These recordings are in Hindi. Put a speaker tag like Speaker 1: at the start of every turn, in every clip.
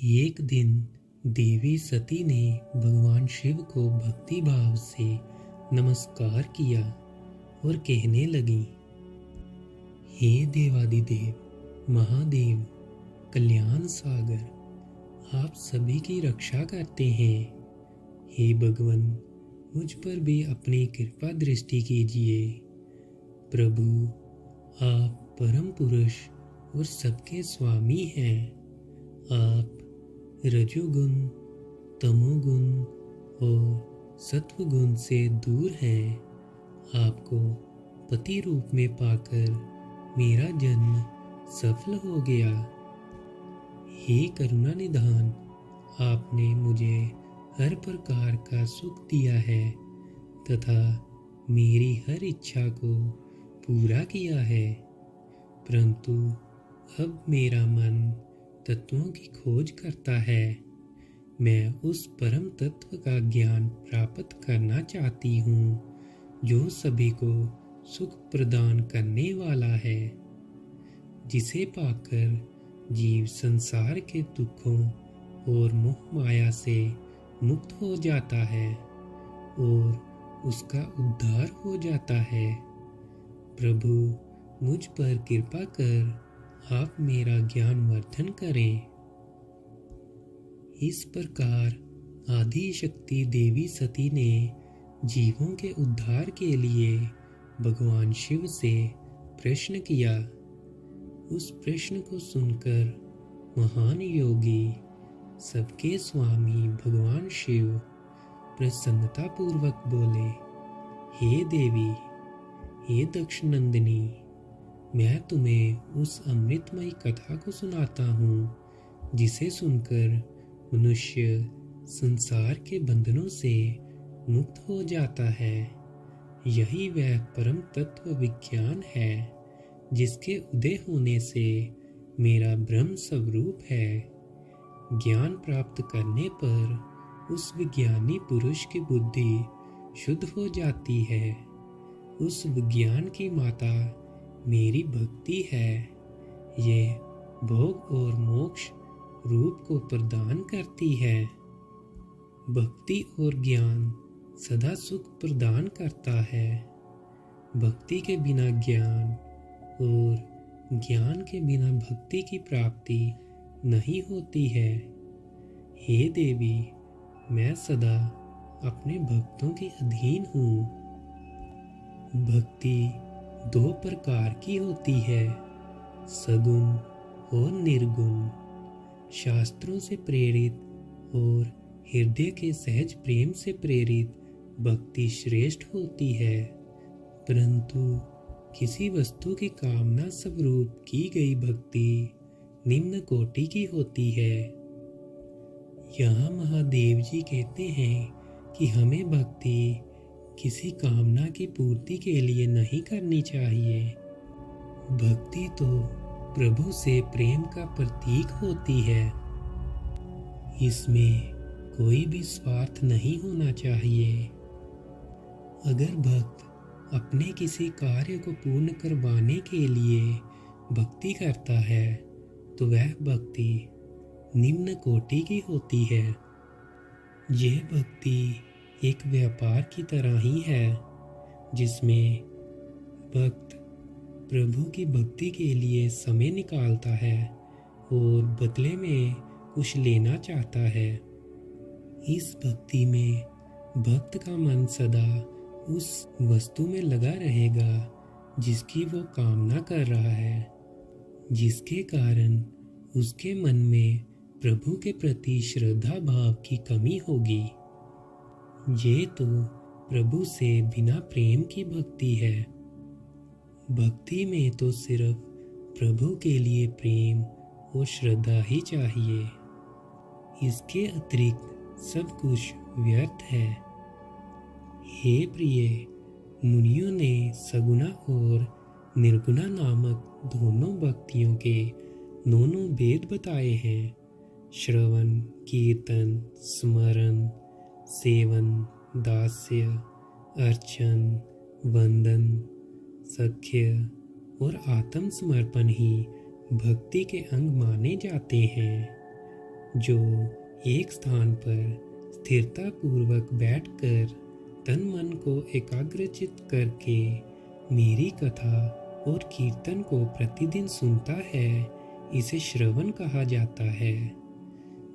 Speaker 1: एक दिन देवी सती ने भगवान शिव को भक्ति भाव से नमस्कार किया और कहने लगी, हे देवादिदेव महादेव कल्याण सागर, आप सभी की रक्षा करते हैं। हे भगवान, मुझ पर भी अपनी कृपा दृष्टि कीजिए। प्रभु, आप परम पुरुष और सबके स्वामी हैं। आप रजोगुण, तमोगुण और सत्वगुण से दूर हैं। आपको पति रूप में पाकर मेरा जन्म सफल हो गया। हे करुणा निधान, आपने मुझे हर प्रकार का सुख दिया है तथा मेरी हर इच्छा को पूरा किया है, परंतु अब मेरा मन तत्वों की खोज करता है। मैं उस परम तत्व का ज्ञान प्राप्त करना चाहती हूँ जो सभी को सुख प्रदान करने वाला है, जिसे पाकर जीव संसार के दुखों और मोह माया से मुक्त हो जाता है और उसका उद्धार हो जाता है। प्रभु, मुझ पर कृपा कर आप मेरा ज्ञान वर्धन करें। इस प्रकार आदि शक्ति देवी सती ने जीवों के उद्धार के लिए भगवान शिव से प्रश्न किया। उस प्रश्न को सुनकर महान योगी, सबके स्वामी भगवान शिव प्रसन्नता पूर्वक बोले, हे देवी, हे दक्ष नंदिनी, मैं तुम्हें उस अमृतमयी कथा को सुनाता हूँ जिसे सुनकर मनुष्य संसार के बंधनों से मुक्त हो जाता है। यही वह परम तत्व विज्ञान है जिसके उदय होने से मेरा ब्रह्म स्वरूप है। ज्ञान प्राप्त करने पर उस विज्ञानी पुरुष की बुद्धि शुद्ध हो जाती है। उस विज्ञान की माता मेरी भक्ति है। ये भोग और मोक्ष रूप को प्रदान करती है। भक्ति और ज्ञान सदा सुख प्रदान करता है। भक्ति के बिना ज्ञान और ज्ञान के बिना भक्ति की प्राप्ति नहीं होती है। हे देवी, मैं सदा अपने भक्तों के अधीन हूँ। भक्ति दो प्रकार की होती है, सगुण और निर्गुण। शास्त्रों से प्रेरित और हृदय के सहज प्रेम से प्रेरित भक्ति श्रेष्ठ होती है, परंतु किसी वस्तु की कामना स्वरूप की गई भक्ति निम्न कोटि की होती है। यहाँ महादेव जी कहते हैं कि हमें भक्ति किसी कामना की पूर्ति के लिए नहीं करनी चाहिए। भक्ति तो प्रभु से प्रेम का प्रतीक होती है। इसमें कोई भी स्वार्थ नहीं होना चाहिए। अगर भक्त अपने किसी कार्य को पूर्ण करवाने के लिए भक्ति करता है तो वह भक्ति निम्न कोटि की होती है। यह भक्ति एक व्यापार की तरह ही है जिसमें भक्त प्रभु की भक्ति के लिए समय निकालता है और बदले में कुछ लेना चाहता है। इस भक्ति में भक्त का मन सदा उस वस्तु में लगा रहेगा जिसकी वो कामना कर रहा है, जिसके कारण उसके मन में प्रभु के प्रति श्रद्धा भाव की कमी होगी। ये तो प्रभु से बिना प्रेम की भक्ति है। भक्ति में तो सिर्फ प्रभु के लिए प्रेम और श्रद्धा ही चाहिए। इसके अतिरिक्त सब कुछ व्यर्थ है। हे प्रिय, मुनियों ने सगुना और निर्गुणा नामक दोनों भक्तियों के दोनों भेद बताए हैं। श्रवण, कीर्तन, स्मरण, सेवन, दास्य, अर्चन, वंदन, सख्य और आत्मसमर्पण ही भक्ति के अंग माने जाते हैं। जो एक स्थान पर स्थिरता पूर्वक बैठकर तन मन को एकाग्रचित करके मेरी कथा और कीर्तन को प्रतिदिन सुनता है, इसे श्रवण कहा जाता है।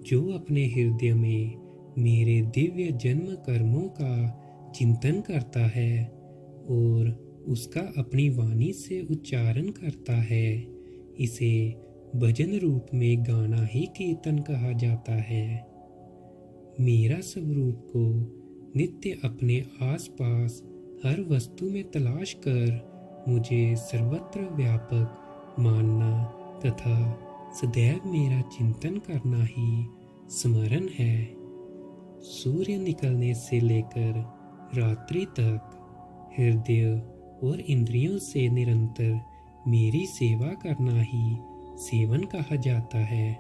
Speaker 1: जो अपने हृदय में मेरे दिव्य जन्म कर्मों का चिंतन करता है और उसका अपनी वाणी से उच्चारण करता है, इसे भजन रूप में गाना ही कीर्तन कहा जाता है। मेरा स्वरूप को नित्य अपने आसपास हर वस्तु में तलाश कर मुझे सर्वत्र व्यापक मानना तथा सदैव मेरा चिंतन करना ही स्मरण है। सूर्य निकलने से लेकर रात्रि तक हृदय और इंद्रियों से निरंतर मेरी सेवा करना ही सेवन कहा जाता है।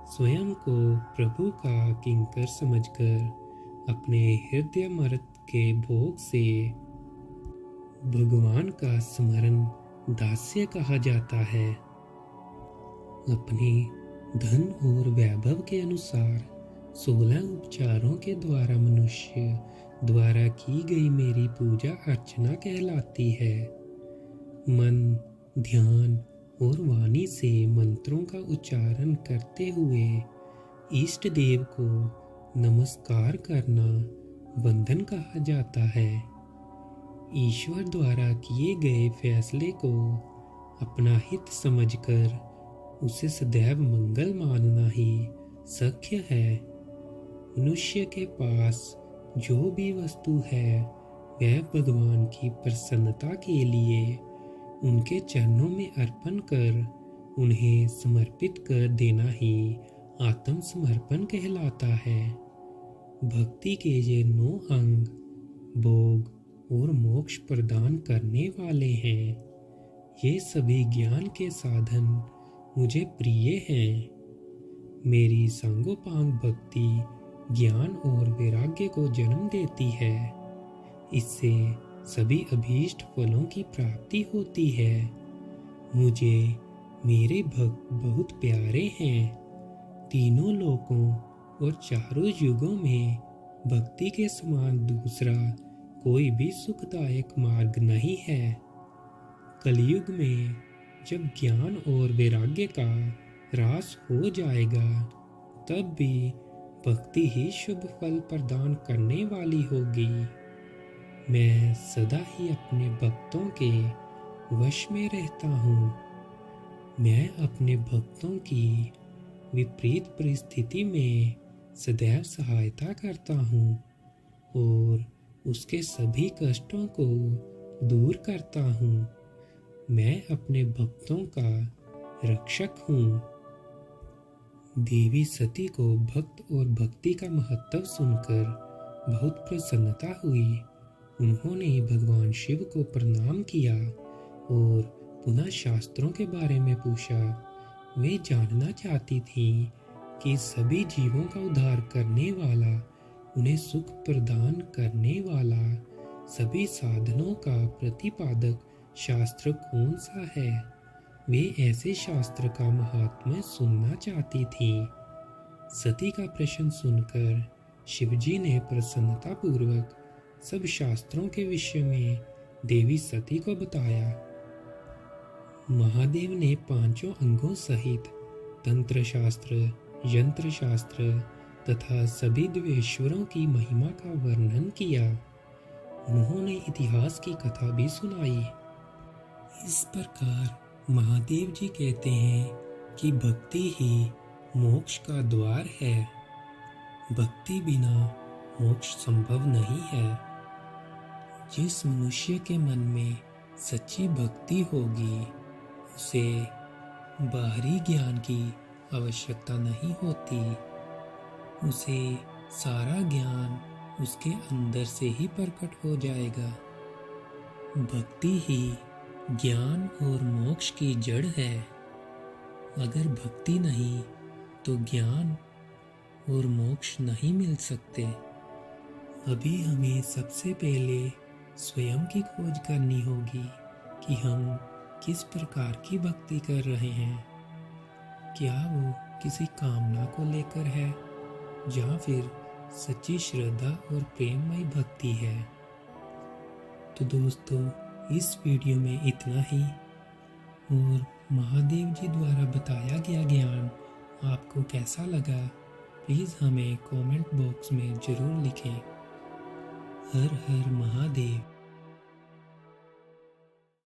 Speaker 1: स्वयं को प्रभु का किंकर समझकर अपने हृदय मर्त के भोग से भगवान का स्मरण दास्य कहा जाता है। अपने धन और वैभव के अनुसार 16 उपचारों के द्वारा मनुष्य द्वारा की गई मेरी पूजा अर्चना कहलाती है। मन, ध्यान और वाणी से मंत्रों का उच्चारण करते हुए इष्ट देव को नमस्कार करना वंदन कहा जाता है। ईश्वर द्वारा किए गए फैसले को अपना हित समझकर उसे सदैव मंगल मानना ही सख्य है। मनुष्य के पास जो भी वस्तु है वह भगवान की प्रसन्नता के लिए उनके चरणों में अर्पण कर उन्हें समर्पित कर देना ही आत्मसमर्पण कहलाता है। भक्ति के ये 9 अंग भोग और मोक्ष प्रदान करने वाले हैं। ये सभी ज्ञान के साधन मुझे प्रिय हैं। मेरी सांगोपांग भक्ति ज्ञान और वैराग्य को जन्म देती है। इससे सभी अभीष्ट फलों की प्राप्ति होती है। मुझे मेरे भक्त बहुत प्यारे हैं। तीनों लोकों और चारों युगों में भक्ति के समान दूसरा कोई भी सुखदायक मार्ग नहीं है। कलयुग में जब ज्ञान और वैराग्य का ह्रास हो जाएगा, तब भी भक्ति ही शुभ फल प्रदान करने वाली होगी। मैं सदा ही अपने भक्तों के वश में रहता हूँ। मैं अपने भक्तों की विपरीत परिस्थिति में सदैव सहायता करता हूँ और उसके सभी कष्टों को दूर करता हूँ। मैं अपने भक्तों का रक्षक हूँ। देवी सती को भक्त और भक्ति का महत्व सुनकर बहुत प्रसन्नता हुई। उन्होंने भगवान शिव को प्रणाम किया और पुनः शास्त्रों के बारे में पूछा। वे जानना चाहती थीं कि सभी जीवों का उद्धार करने वाला, उन्हें सुख प्रदान करने वाला, सभी साधनों का प्रतिपादक शास्त्र कौन सा है। वे ऐसे शास्त्र का महात्म्य सुनना चाहती थीं। सती का प्रश्न सुनकर शिवजी ने प्रसन्नतापूर्वक सब शास्त्रों के विषय में देवी सती को बताया। महादेव ने 5 अंगों सहित तंत्र शास्त्र, यंत्र शास्त्र तथा सभी देवेश्वरों की महिमा का वर्णन किया। उन्होंने इतिहास की कथा भी सुनाई। इस प्रकार महादेव जी कहते हैं कि भक्ति ही मोक्ष का द्वार है। भक्ति बिना मोक्ष संभव नहीं है। जिस मनुष्य के मन में सच्ची भक्ति होगी, उसे बाहरी ज्ञान की आवश्यकता नहीं होती। उसे सारा ज्ञान उसके अंदर से ही प्रकट हो जाएगा। भक्ति ही ज्ञान और मोक्ष की जड़ है। अगर भक्ति नहीं तो ज्ञान और मोक्ष नहीं मिल सकते। अभी हमें सबसे पहले स्वयं की खोज करनी होगी कि हम किस प्रकार की भक्ति कर रहे हैं। क्या वो किसी कामना को लेकर है या फिर सच्ची श्रद्धा और प्रेममय भक्ति है। तो दोस्तों, इस वीडियो में इतना ही। और महादेव जी द्वारा बताया गया ज्ञान आपको कैसा लगा, प्लीज़ हमें कमेंट बॉक्स में ज़रूर लिखें। हर हर महादेव।